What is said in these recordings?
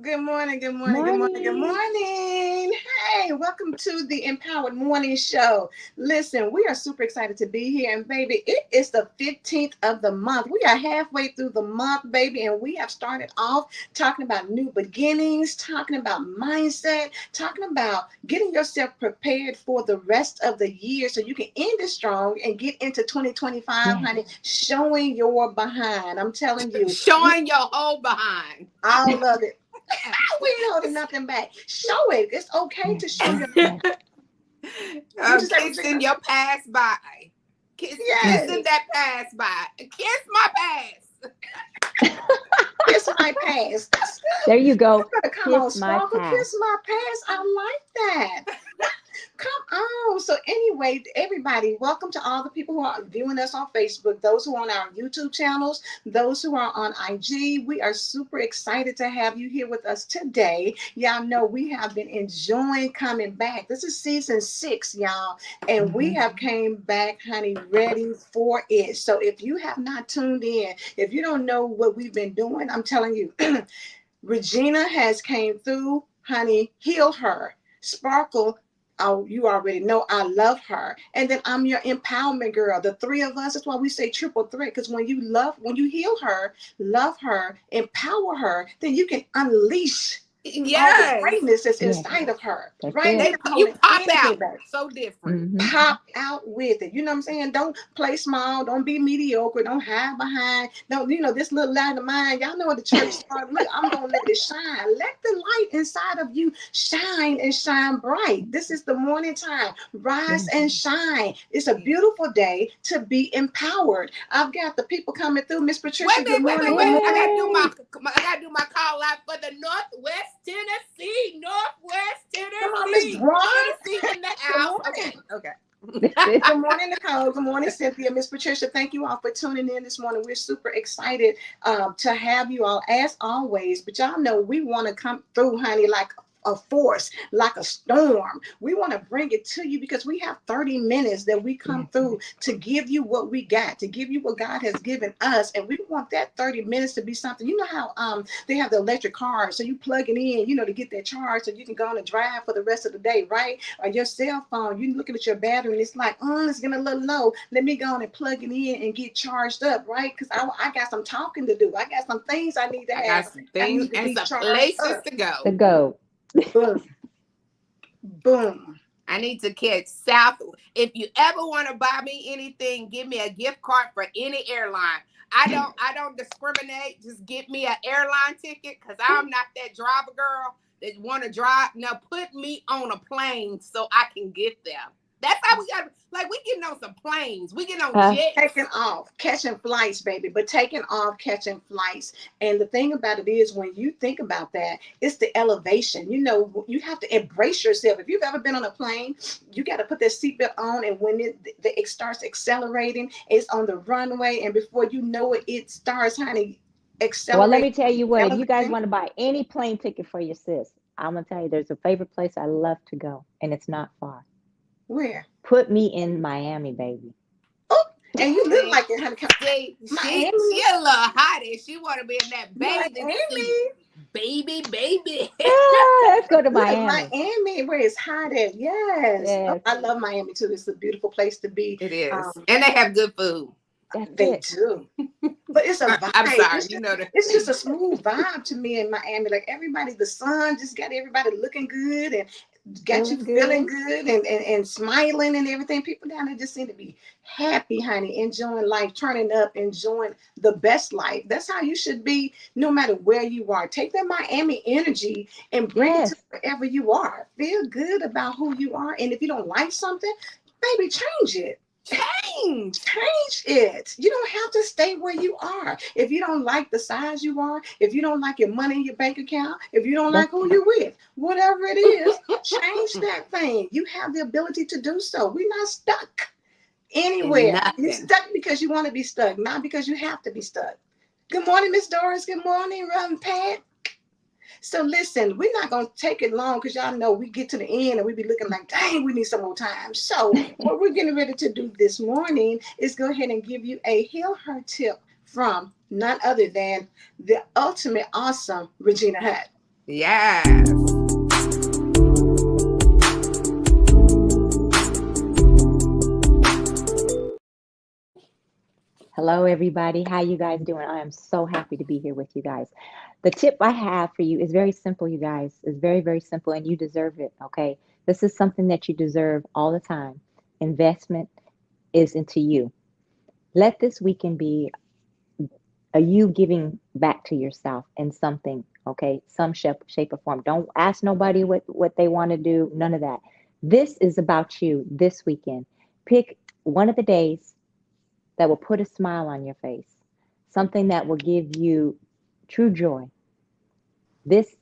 Good morning, good morning, good morning, good morning. Hey, welcome to the Empowered Morning Show. Listen, we are super excited to be here. And baby, it is the 15th of the month. We are halfway through the month, baby. And we have started off talking about new beginnings, talking about mindset, talking about getting yourself prepared for the rest of the year so you can end it strong and get into 2025, honey, showing your behind. I'm telling you. Showing your whole behind. All of it. We ain't holding nothing back. Show it. It's okay to show your kissing your past by. Kissing that past by. Kiss my past. Kiss my past. That's good. There you go. Come on, Sparkle. Kiss my past. I like that. Come on. So anyway, everybody, welcome to all the people who are viewing us on Facebook, those who are on our YouTube channels, those who are on IG. We are super excited to have you here with us today. Y'all know we have been enjoying coming back. This is season 6, y'all, and we have came back, honey, ready for it. So if you have not tuned in, if you don't know what we've been doing, I'm telling you, Regina has came through, honey, heal her. Sparkle, oh, you already know I love her. And then I'm your empowerment girl. The three of us, that's why we say triple threat. Because when you heal her, love her, empower her, then you can unleash all the greatness that's inside of her. That's right? You pop out. So different. Pop out with it. You know what I'm saying? Don't play small. Don't be mediocre. Don't hide behind. Don't, this little light of mine. Y'all know what the church started. Look, I'm going to let it shine. Let the light inside of you shine and shine bright. This is the morning time. Rise and shine. It's a beautiful day to be empowered. I've got the people coming through. Miss Patricia, wait. I got to do my call out for the Northwest Tennessee. Come on, Miss Tennessee in the house. Okay. Good morning, Nicole. Good morning, Cynthia. Miss Patricia, thank you all for tuning in this morning. We're super excited to have you all as always. But y'all know we want to come through, honey, like a force, like a storm. We want to bring it to you because we have 30 minutes that we come through to give you what we got, to give you what God has given us. And we want that 30 minutes to be something. You know how they have the electric cars, so you plug it in, to get that charge so you can go on and drive for the rest of the day, right? Or your cell phone, you're looking at your battery and it's like, it's getting a little low. Let me go on and plug it in and get charged up, right? Because I got some talking to do. I got some things I need to have. I got some things and some places to go. Boom. Boom. I need to catch South. If you ever want to buy me anything, give me a gift card for any airline. I don't discriminate. Just get me an airline ticket because I'm not that driver girl that want to drive. Now put me on a plane so I can get there. That's how we got, we getting on some planes. We getting on jets. Taking off, catching flights, baby, but taking off, catching flights. And the thing about it is when you think about that, it's the elevation. You have to embrace yourself. If you've ever been on a plane, you got to put that seatbelt on. And when it starts accelerating, it's on the runway. And before you know it, it starts, honey, accelerating. Well, let me tell you what, if you guys want to buy any plane ticket for your sis, I'm going to tell you, there's a favorite place I love to go, and it's not far. Where? Put me in Miami, baby. Oh, And you look like it, honey. She a little hottie. She want to be in that bathing suit. Miami. Baby. Let's go to Look, Miami. Miami, where it's hot at. Yes. Oh, Yes, I love Miami too. It's a beautiful place to be. It is. And they have good food. that's They it. do. But it's a vibe. I'm sorry, It's just a smooth vibe to me in Miami. Like everybody, the sun just got everybody looking good and got you Feeling feeling good. good and smiling and everything. People down there just seem to be happy, honey, enjoying life, turning up, enjoying the best life. That's how you should be no matter where you are. Take that Miami energy and bring it to Yes. wherever you are. Feel good about who you are. And if you don't like something, baby, change it. Change it. You don't have to stay where you are. If you don't like the size you are, if you don't like your money in your bank account, if you don't like That's who you're with, whatever it is, change that thing. You have the ability to do so. We're not stuck And anywhere. You're nothing. stuck because you want to be stuck, not because you have to be stuck. Good morning, Miss Doris. Good morning, Reverend Pat. So listen, we're not going to take it long because y'all know we get to the end and we be looking like, dang, we need some more time. So what we're getting ready to do this morning is go ahead and give you a heal her tip from none other than the ultimate awesome Regina Hutt. Yes. Hello, everybody. How you guys doing? I am so happy to be here with you guys. The tip I have for you is very simple, you guys. It's very, very simple, and you deserve it, okay? This is something that you deserve all the time. Investment is into you. Let this weekend be a you giving back to yourself in something, okay? Some shape or form. Don't ask nobody what they want to do, none of that. This is about you this weekend. Pick one of the days that will put a smile on your face, something that will give you true joy. This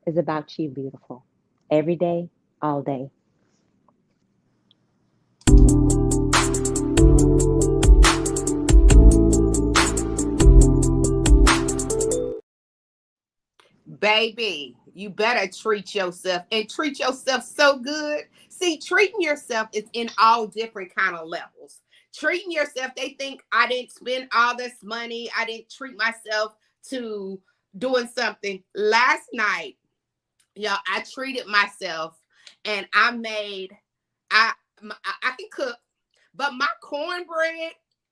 is about you, beautiful. Every day, all day. Baby, you better treat yourself and treat yourself so good. See, treating yourself is in all different kind of levels. Treating yourself, they think I didn't spend all this money. I didn't treat myself to doing something. Last night, y'all, I treated myself and I made, I can cook, but my cornbread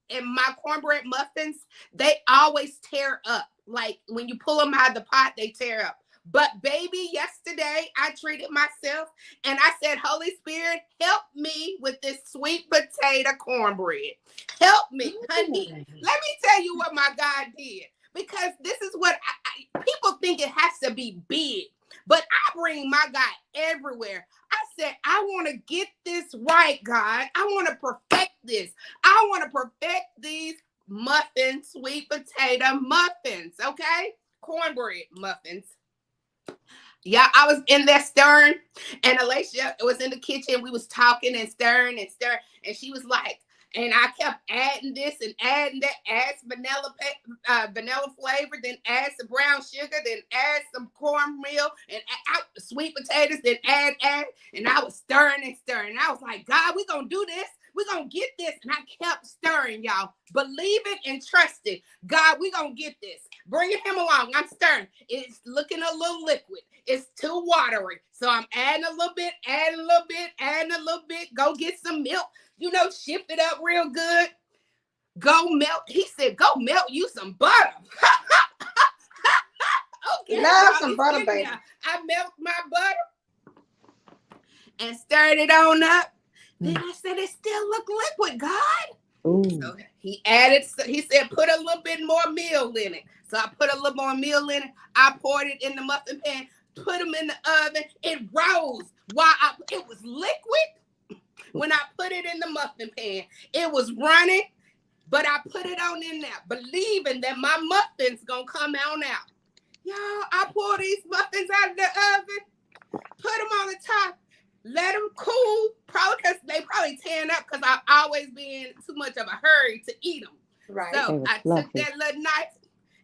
and my cornbread muffins, they always tear up. Like when you pull them out of the pot, they tear up. But baby, yesterday I treated myself and I said, Holy Spirit, help me with this sweet potato cornbread. Help me, honey. Let me tell you what my God did. Because this is what people think it has to be big. But I bring my God everywhere. I said, I want to get this right, God. I want to perfect this. I want to perfect these muffins, sweet potato muffins, okay? Cornbread muffins. Yeah, I was in there stirring, and Alicia was in the kitchen. We was talking and stirring, and she was like, and I kept adding this and adding that, add some vanilla flavor, then add some brown sugar, then add some cornmeal, and add sweet potatoes, then add, and I was stirring and stirring. And I was like, God, we gonna do this. We're going to get this. And I kept stirring, y'all. Believe it and trust it. God, we're going to get this. Bring him along. I'm stirring. It's looking a little liquid. It's too watery. So I'm adding a little bit, adding a little bit, adding a little bit. Go get some milk. Shift it up real good. Go melt. He said, go melt you some butter. Okay. Love some butter, baby. I melt my butter and stirred it on up. Then I said, it still look liquid, God. Ooh. So he said, put a little bit more meal in it. So I put a little more meal in it. I poured it in the muffin pan, put them in the oven. It rose it was liquid when I put it in the muffin pan. It was running, but I put it on in there, believing that my muffins gonna come on out. Y'all, I pour these muffins out of the oven, put them on the top. Let them cool, probably because they probably tearing up because I've always been too much of a hurry to eat them. Right. So I took that little knife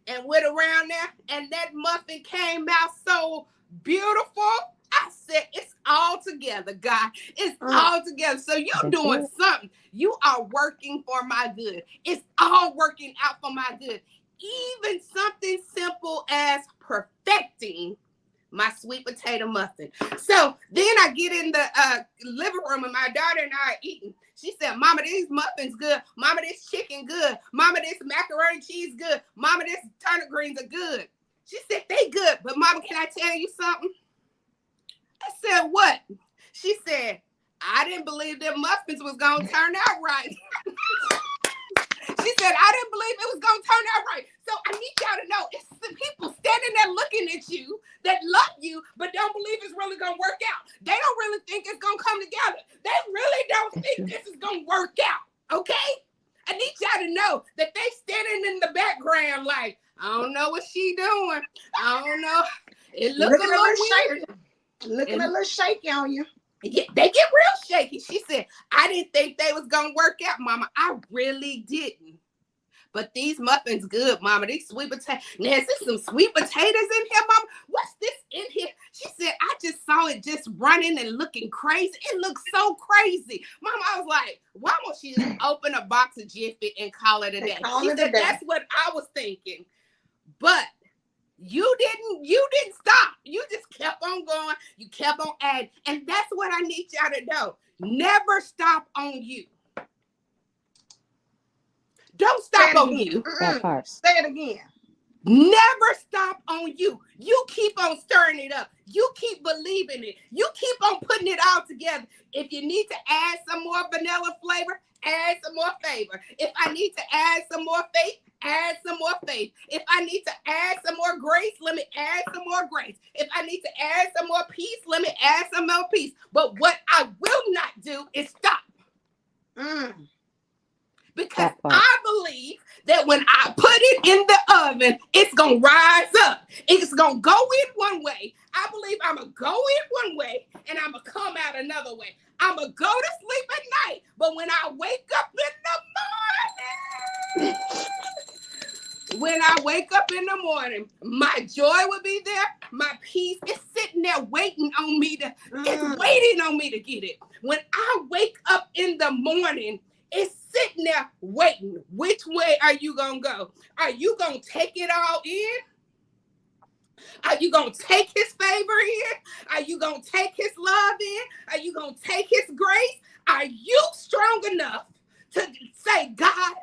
and went around there, and that muffin came out so beautiful. I said, it's all together, God. It's all together. So you're That's doing it. something. You are working for my good. It's all working out for my good. Even something simple as perfecting my sweet potato muffin. So then I get in the living room and my daughter and I are eating. She said, Mama, these muffins good. Mama, this chicken good. Mama, this macaroni cheese good. Mama, this turnip greens are good. She said, they good. But Mama, can I tell you something? I said, what? She said, I didn't believe them muffins was going to turn out right. She said, I didn't believe it was going to turn out right. So I need y'all to know, it's the people standing there looking at you that love you, but don't believe it's really going to work out. They don't really think it's going to come together. They really don't think this is going to work out, okay? I need y'all to know that they standing in the background like, I don't know what she doing. I don't know. It looks a little weird. Looking a little shaky on you. Yeah, they get real shaky. She said, I didn't think they was going to work out, Mama. I really didn't. But these muffins good, Mama. These sweet potatoes. Now, is there some sweet potatoes in here, Mama? What's this in here? She said, I just saw it just running and looking crazy. It looks so crazy. Mama, I was like, why won't she just open a box of Jiffy and call it a day? She said, that's what I was thinking. But you didn't stop. You just kept on going. You kept on adding. And that's what I need y'all to know. Never stop on you. Don't stop on you. That part. Say it again. Never stop on you. You keep on stirring it up. You keep believing it. You keep on putting it all together. If you need to add some more vanilla flavor, add some more flavor. If I need to add some more faith, add some more faith. If I need to add some more grace, let me add some more grace. If I need to add some more peace, let me add some more peace. But what I will not do is stop. Because I believe that when I put it in the oven, it's going to rise up. It's going to go in one way. I believe I'm going to go in one way and I'm going to come out another way. I'm going to go to sleep at night, but when I wake up in the morning, my joy will be there. My peace is sitting there waiting on me it's waiting on me to get it. When I wake up in the morning, it's sitting there waiting. Which way are you going to go? Are you going to take it all in? Are you going to take his favor in? Are you going to take his love in? Are you going to take his grace? Are you strong enough to say, God,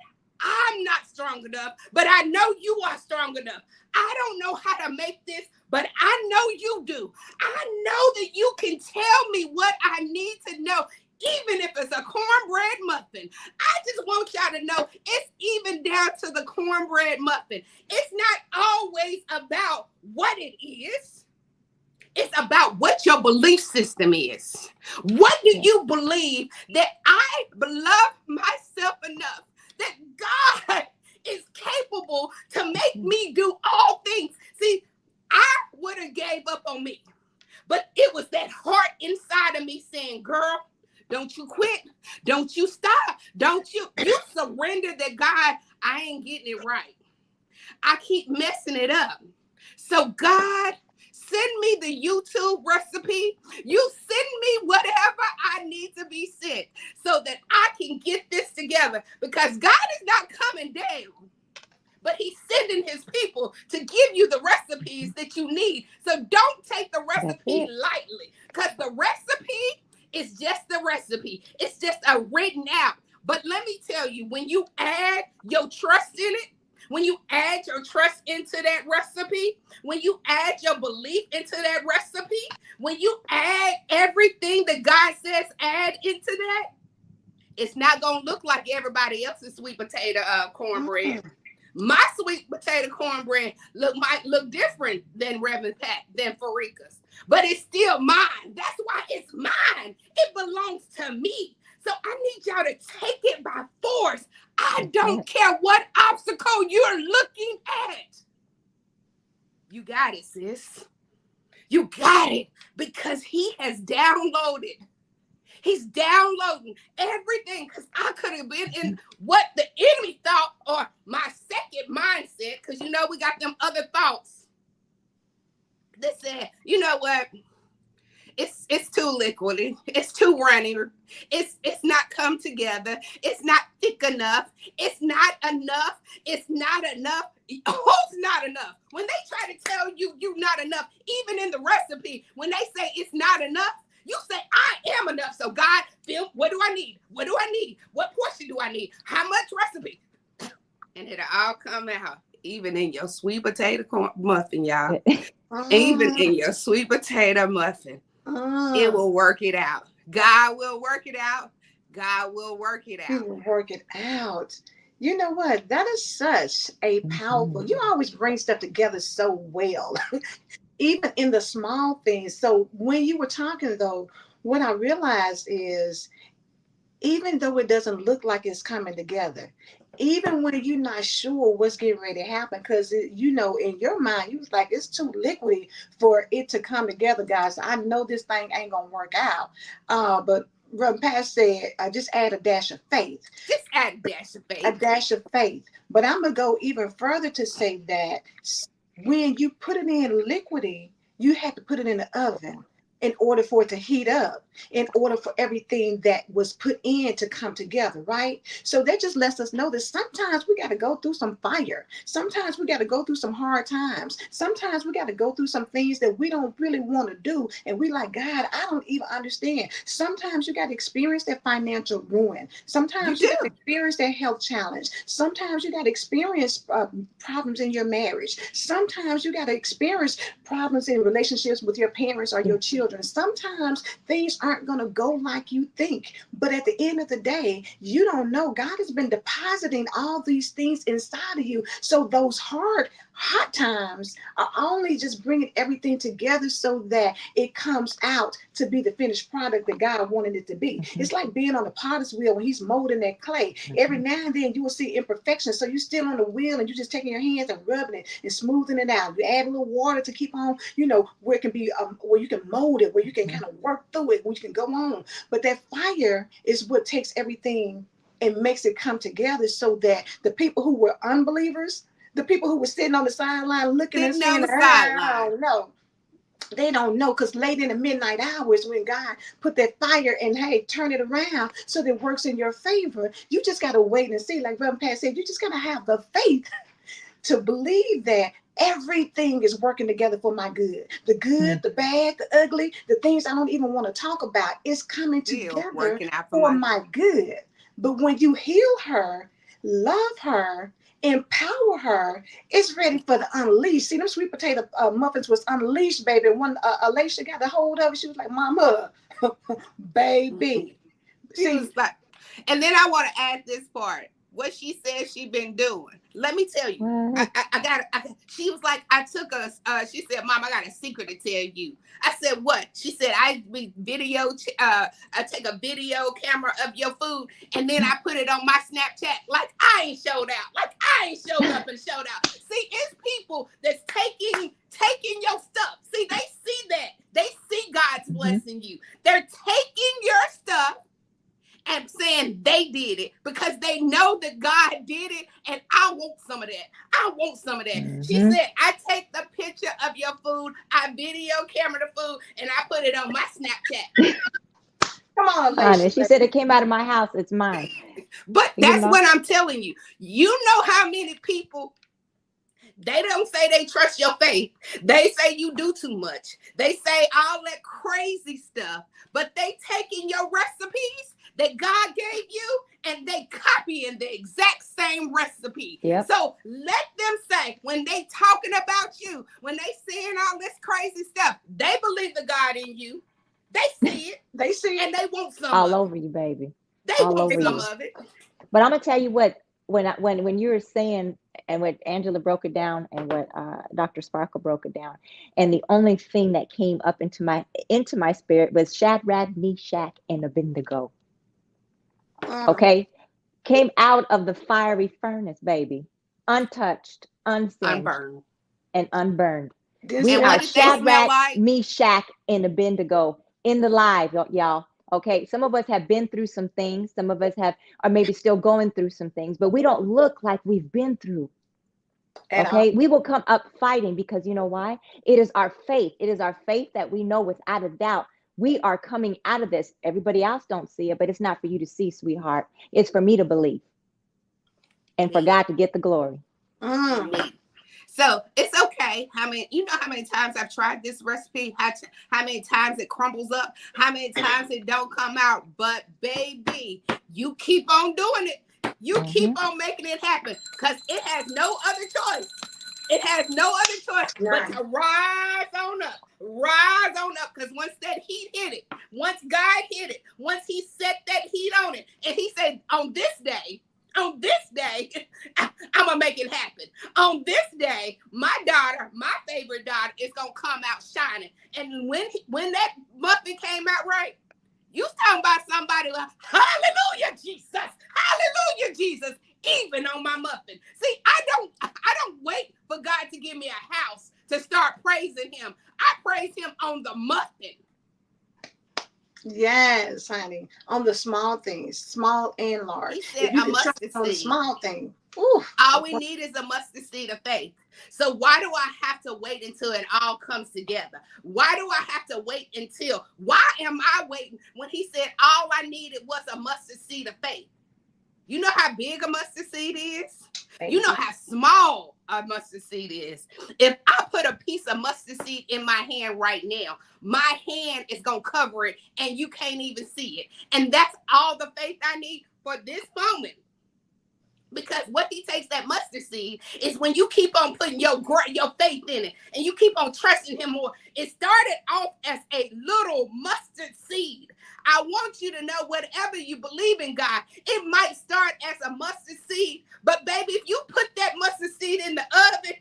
I'm not strong enough, but I know you are strong enough. I don't know how to make this, but I know you do. I know that you can tell me what I need to know. Even if it's a cornbread muffin, I just want y'all to know it's even down to the cornbread muffin. It's not always about what it is. It's about what your belief system is. What do you believe that I love myself enough that God is capable to make me do all things? See, I would have gave up on me, but it was that heart inside of me saying, girl, don't you quit. Don't you stop. Don't you surrender that, God, I ain't getting it right. I keep messing it up. So God, send me the YouTube recipe. You send me whatever I need to be sent so that I can get this together, because God is not coming down, but he's sending his people to give you the recipes that you need. So don't take the recipe lightly, because the recipe is just the recipe. It's just a written out. But let me tell you, when you add your trust in it, when you add your trust into that recipe, when you add your belief into that recipe, when you add everything that God says add into that, it's not going to look like everybody else's sweet potato cornbread. My sweet potato cornbread might look different than Reverend Pat, than Farika's, but it's still mine. That's why it's mine. It belongs to me. So I need y'all to take it by force. I don't care what obstacle you're looking at. You got it, sis. You got it, because he has downloaded. He's downloading everything, because I could have been in what the enemy thought, or my second mindset, because you know we got them other thoughts that said, you know what? It's too liquidy. It's too runny. It's not come together. It's not thick enough. It's not enough. It's not enough. Who's not enough? When they try to tell you you're not enough, even in the recipe, when they say it's not enough, you say, I am enough. So God, Phil, what do I need? What do I need? What portion do I need? How much recipe? And it'll all come out. Even in your sweet potato muffin, y'all. Even in your sweet potato muffin, it will work it out. God will work it out. God will work it He out. will work it out. You know what? That is such a powerful. You always bring stuff together so well, even in the small things. So when you were talking, though, what I realized is even though it doesn't look like it's coming together, even when you're not sure what's getting ready to happen, because you know in your mind you was like it's too liquidy for it to come together, guys. I know this thing ain't gonna work out. But Brother Pat said, just add a dash of faith. Just add a dash of A faith. dash of faith. But I'm gonna go even further to say that when you put it in liquidy, you have to put it in the oven in order for it to heat up, in order for everything that was put in to come together, right? So that just lets us know that sometimes we got to go through some fire. Sometimes we got to go through some hard times. Sometimes we got to go through some things that we don't really want to do. And we like, God, I don't even understand. Sometimes you got to experience that financial ruin. Sometimes you got to experience that health challenge. Sometimes you got to experience problems in your marriage. Sometimes you got to experience problems in relationships with your parents or your children. Sometimes things aren't going to go like you think. But at the end of the day, you don't know. God has been depositing all these things inside of you. So those hot times are only just bringing everything together so that it comes out to be the finished product that God wanted it to be. It's like being on the potter's wheel when he's molding that clay. Every now and then you will see imperfections. So you're still on the wheel and you're just taking your hands and rubbing it and smoothing it out. You add a little water to keep on, where it can be, where you can mold it, where you can kind of work through it, where you can go on. But that fire is what takes everything and makes it come together so that the people who were unbelievers, the people who were sitting on the sideline looking and saying, I don't know. They don't know, because late in the midnight hours when God put that fire and hey, turn it around so that it works in your favor. You just got to wait and see. Like Brother Pat said, you just got to have the faith to believe that everything is working together for my good. The good, the bad, the ugly, the things I don't even want to talk about is coming together for my good. But when you heal her, love her, empower her, it's ready for the unleashed. See, them sweet potato muffins was unleashed, baby. When Alicia got a hold of it, she was like, Mama, baby. She was like, and then I want to add this part. What she said she been doing. Let me tell you. She was like, I took she said, Mom, I got a secret to tell you. I said, what? She said, I take a video camera of your food and then I put it on my Snapchat like I ain't showed out. Like I ain't showed up and showed out. See, it's people that's taking your stuff. See, they see that. They see God's blessing you. They're taking your stuff and saying they did it because they know that God did it, and I want some of that. I want some of that. She said, I take the picture of your food, I video camera the food, and I put it on my Snapchat. Come on, Alicia. She said it came out of my house. It's mine. But that's what I'm telling you. You know how many people, they don't say they trust your faith. They say you do too much. They say all that crazy stuff, but they taking your recipes that God gave you and they copying the exact same recipe. Yep. So let them say, when they talking about you, when they saying all this crazy stuff, they believe the God in you. They see it. They see it. And they want some all of over it. you, baby. They all want over some you. of it. But I'm gonna tell you what, when you were saying, and what Angela broke it down, and what Dr. Sparkle broke it down, and the only thing that came up into my spirit was Shadrach, Meshach, and Abednego. Okay, came out of the fiery furnace, baby, untouched, unsinged, and unburned. We are Shadrach, Meshach, and Abednego in the live, y'all. Okay, some of us have been through some things. Some of us are maybe still going through some things, but we don't look like we've been through. Okay, we will come up fighting because you know why? It is our faith. It is our faith that we know without a doubt We are coming out of this. Everybody else don't see it, but it's not for you to see, sweetheart. It's for me to believe and for God to get the glory. Mm. So it's okay. How many times I've tried this recipe, how many times it crumbles up, how many times it don't come out. But baby, you keep on doing it. You keep on making it happen because it has no other choice. It has no other choice but to rise on up. Rise on up. Because once that heat hit it, once God hit it, once he set that heat on it, and he said, on this day, I'm going to make it happen. On this day, my daughter, my favorite daughter, is going to come out shining. And when that muffin came out right, you talking about somebody like, hallelujah, Jesus. Hallelujah, Jesus. Even on my muffin. See, I don't wait for God to give me a house to start praising him. I praise him on the muffin. Yes, honey. On the small things, small and large. He said If you a can trust mustard on the seed. small thing. Oof. All we need is a mustard seed of faith. So why do I have to wait until it all comes together? Why do I have to wait until? Why am I waiting when he said all I needed was a mustard seed of faith? You know how big a mustard seed is? You know how small a mustard seed is. If I put a piece of mustard seed in my hand right now, my hand is going to cover it and you can't even see it. And that's all the faith I need for this moment. Because what he takes that mustard seed is when you keep on putting your faith in it and you keep on trusting him more. It started off as a little mustard seed. I want you to know whatever you believe in God, it might start as a mustard seed. But baby, if you put that mustard seed in the oven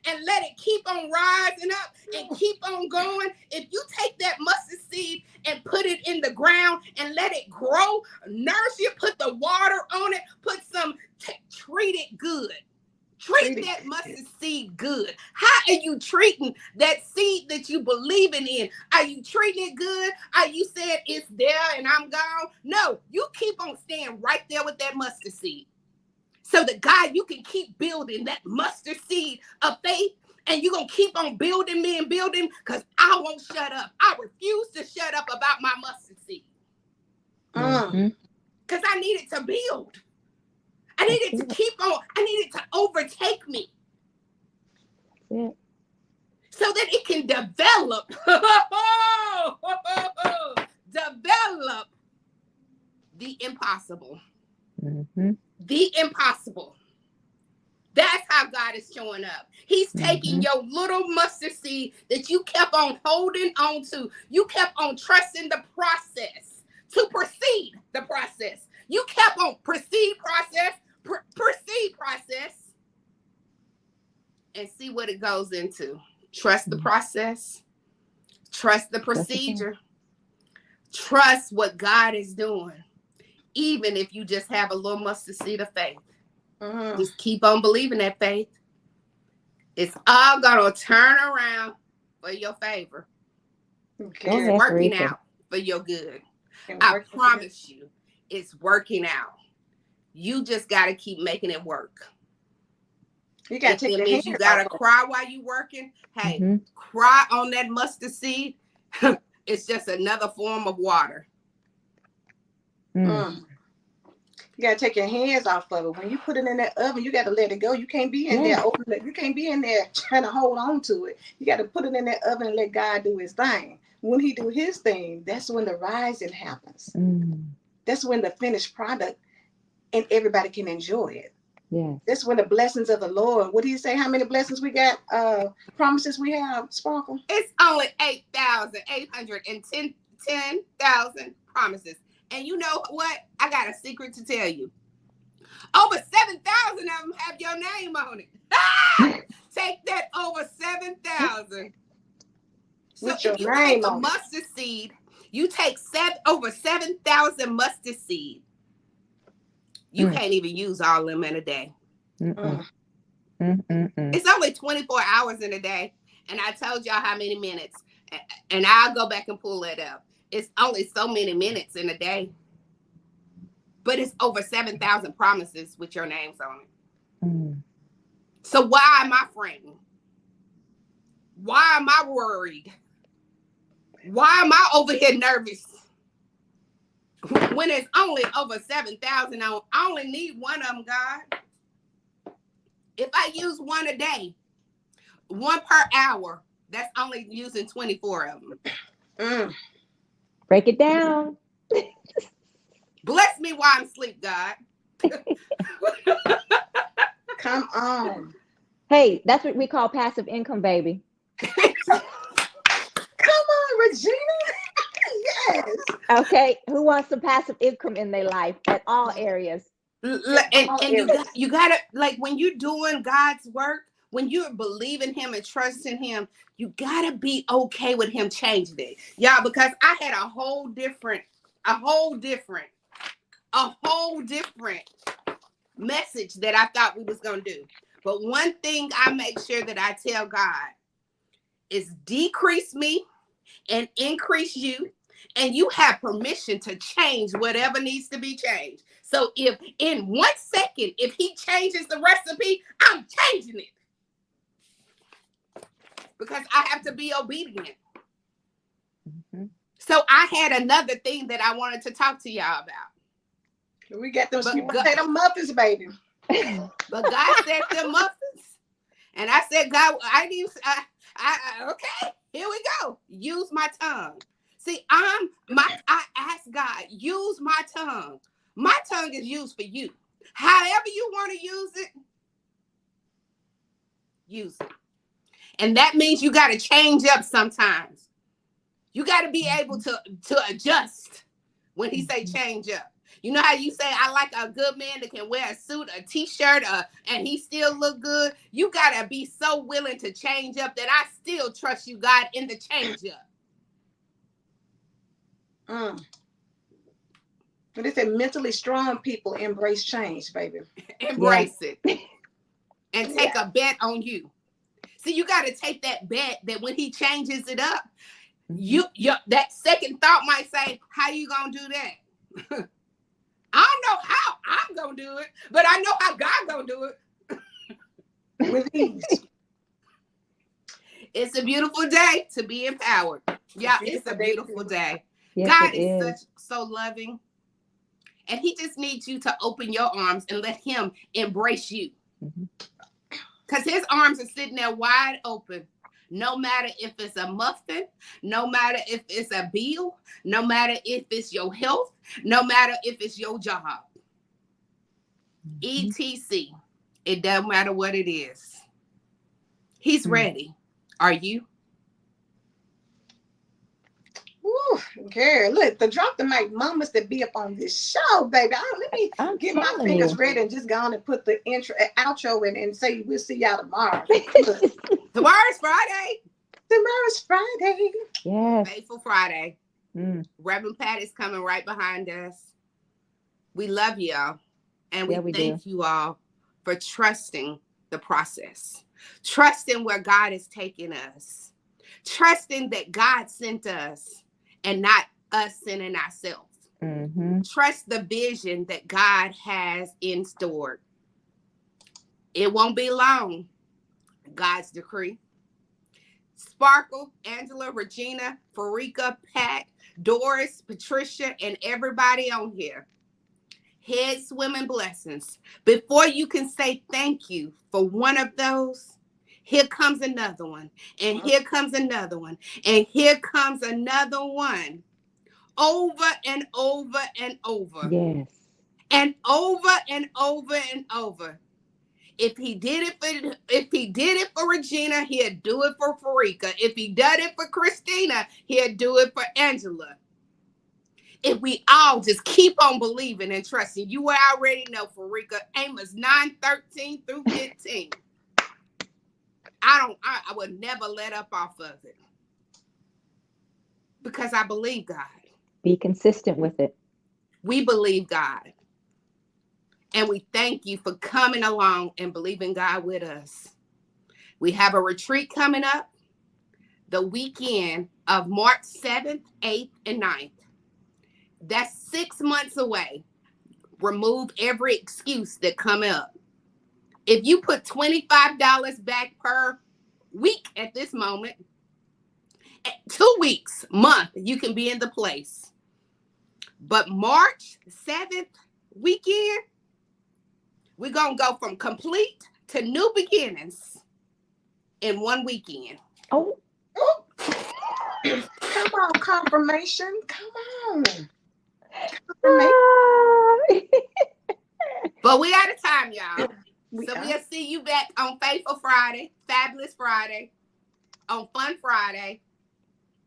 and let it keep on rising up and keep on going, if you take that mustard seed and put it in the ground and let it grow, nurse it, put the water on it, put some, treat it good. Treat that mustard seed good. How are you treating that seed that you believing in? Are you treating it good? Are you saying it's there and I'm gone? No, you keep on staying right there with that mustard seed. So that God, you can keep building that mustard seed of faith, and you're going to keep on building me and building because I won't shut up. I refuse to shut up about my mustard seed. Because I need it to build. I need it to keep on. I need it to overtake me. So that it can develop. Develop the impossible. The impossible. That's how God is showing up. He's taking your little mustard seed that you kept on holding on to. You kept on trusting the process to proceed the process. You kept on proceed process, and see what it goes into. Trust the process. Trust the procedure. Trust what God is doing. Even if you just have a little mustard seed of faith. Just keep on believing that faith. It's all going to turn around for your favor. It's working out for your good. I promise you, it's working out. You just got to keep making it work. You got to cry while you're working. Hey, cry on that mustard seed. It's just another form of water. You got to take your hands off of it. When you put it in that oven, you got to let it go. You can't be in there open it. You can't be in there trying to hold on to it. You got to put it in that oven and let God do his thing. When he do his thing, that's when the rising happens. That's when the finished product and everybody can enjoy it. That's when the blessings of the Lord. What do you say? How many blessings we got? Promises we have, Sparkle? It's only 8,810,000 promises. And you know what? I got a secret to tell you. Over 7,000 of them have your name on it. Take that over 7,000. So if you take a mustard seed, you take over 7,000 mustard seed. You can't even use all of them in a day. It's only 24 hours in a day. And I told y'all how many minutes. And I'll go back and pull it up. It's only so many minutes in a day. But it's over 7,000 promises with your names on it. So why am I frightened? Why am I worried? Why am I over here nervous when it's only over 7,000? I only need one of them, God. If I use one a day, one per hour, that's only using 24 of them. Break it down. Bless me while I'm asleep, God. Come on. Hey, that's what we call passive income, baby. Come on, Regina. Yes. Okay, who wants some passive income in their life at all areas? And you gotta, like, when you're doing God's work, when you're believing him and trusting him, you gotta be okay with him changing it, y'all, because I had a whole different message that I thought we was gonna do. But one thing I make sure that I tell God is decrease me and increase you, and you have permission to change whatever needs to be changed. So if in 1 second, if he changes the recipe, I'm changing it. Because I have to be obedient. Mm-hmm. So I had another thing that I wanted to talk to y'all about. We got those sweet potato muffins, baby. But God said them muffins. And I said, God, okay, here we go. Use my tongue. See, I asked God, use my tongue. My tongue is used for you. However you want to use it. And that means you got to change up sometimes. You got to be able to adjust when he say change up. You know how you say, I like a good man that can wear a suit, a t-shirt, and he still look good? You got to be so willing to change up that I still trust you, God, in the change up. But they said mentally strong people embrace change, baby. Embrace it. And take a bet on you. See, you got to take that bet that when he changes it up, that second thought might say, how you going to do that? I don't know how I'm going to do it, but I know how God going to do it. With ease. It's a beautiful day to be empowered. Yeah, it's a beautiful day. Yes, God is so loving. And he just needs you to open your arms and let him embrace you. Because his arms are sitting there wide open. No matter if it's a muffin, no matter if it's a bill, no matter if it's your health, no matter if it's your job. ETC. It doesn't matter what it is. He's ready. Are you? Ooh, girl, look, the drop the mic moments that be up on this show, baby. Let me get my fingers ready and just go on and put the outro in and say we'll see y'all tomorrow. Tomorrow's Friday. Tomorrow's Friday. Yes. Faithful Friday. Reverend Pat is coming right behind us. We love y'all. And we thank you all for trusting the process. Trusting where God is taking us. Trusting that God sent us and not us sending ourselves. Trust the vision that God has in store. It won't be long. God's decree. Sparkle, Angela, Regina, Farika, Pat, Doris, Patricia, and everybody on here. Head swimming blessings. Before you can say thank you for one of those, here comes another one. And here comes another one. And here comes another one. Over and over and over. Yes. And over and over and over. If he did it for Regina, he'd do it for Farika. If he did it for Christina, he'd do it for Angela. If we all just keep on believing and trusting, you already know, Farika, Amos 9:13 through 15. I would never let up off of it. Because I believe God. Be consistent with it. We believe God. And we thank you for coming along and believing God with us. We have a retreat coming up the weekend of March 7th, 8th, and 9th. That's 6 months away. Remove every excuse that come up. If you put $25 back per week at this moment, 2 weeks, month, you can be in the place. But March 7th weekend, we're going to go from complete to new beginnings in one weekend. Oh. Come on, confirmation. Come on. But we out of time, y'all. We'll see you back on Faithful Friday, Fabulous Friday, on Fun Friday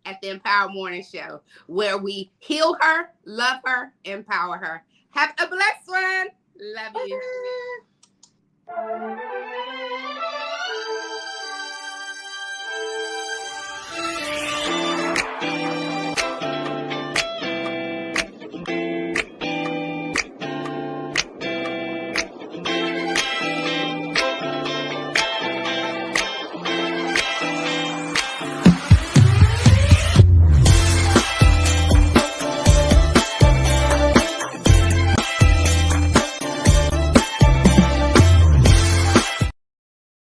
at the Empower Morning Show, where we heal her, love her, empower her. Have a blessed one. Love you. Bye.